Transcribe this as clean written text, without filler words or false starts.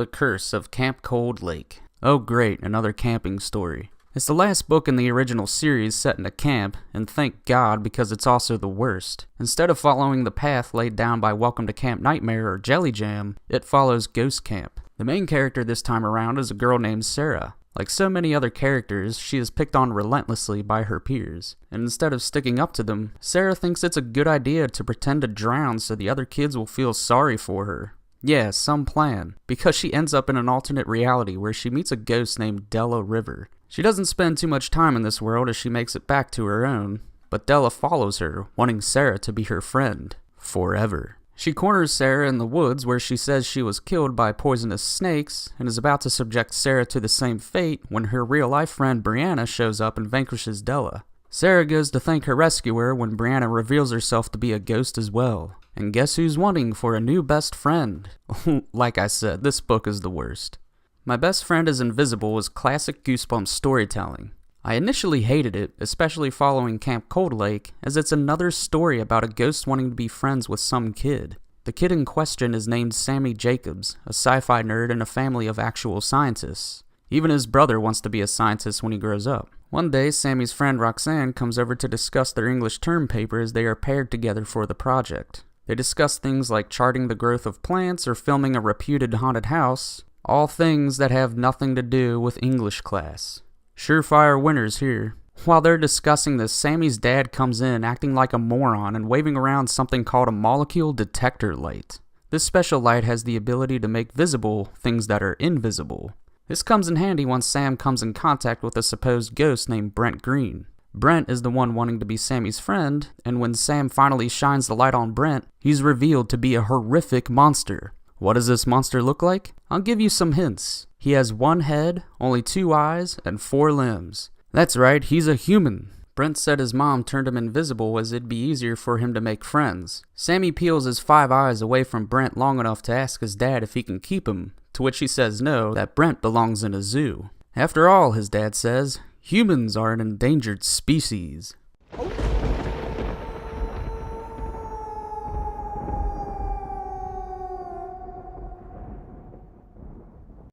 The Curse of Camp Cold Lake. Oh great, another camping story. It's the last book in the original series set in a camp, and thank God because it's also the worst. Instead of following the path laid down by Welcome to Camp Nightmare or Jelly Jam, it follows Ghost Camp. The main character this time around is a girl named Sarah. Like so many other characters, she is picked on relentlessly by her peers. And instead of sticking up to them, Sarah thinks it's a good idea to pretend to drown so the other kids will feel sorry for her. Yeah, some plan. Because she ends up in an alternate reality where she meets a ghost named Della River. She doesn't spend too much time in this world as she makes it back to her own, but Della follows her, wanting Sarah to be her friend. Forever. She corners Sarah in the woods where she says she was killed by poisonous snakes, and is about to subject Sarah to the same fate when her real-life friend Brianna shows up and vanquishes Della. Sarah goes to thank her rescuer when Brianna reveals herself to be a ghost as well. And guess who's wanting for a new best friend? Like I said, this book is the worst. My Best Friend is Invisible is classic Goosebumps storytelling. I initially hated it, especially following Camp Cold Lake, as it's another story about a ghost wanting to be friends with some kid. The kid in question is named Sammy Jacobs, a sci-fi nerd in a family of actual scientists. Even his brother wants to be a scientist when he grows up. One day, Sammy's friend Roxanne comes over to discuss their English term paper as they are paired together for the project. They discuss things like charting the growth of plants or filming a reputed haunted house, all things that have nothing to do with English class. Surefire winners here. While they're discussing this, Sammy's dad comes in acting like a moron and waving around something called a molecule detector light. This special light has the ability to make visible things that are invisible. This comes in handy once Sam comes in contact with a supposed ghost named Brent Green. Brent is the one wanting to be Sammy's friend, and when Sam finally shines the light on Brent, he's revealed to be a horrific monster. What does this monster look like? I'll give you some hints. He has one head, only 2 eyes, and 4 limbs. That's right, he's a human. Brent said his mom turned him invisible as it'd be easier for him to make friends. Sammy peels his 5 eyes away from Brent long enough to ask his dad if he can keep him, to which he says no, that Brent belongs in a zoo. After all, his dad says, humans are an endangered species.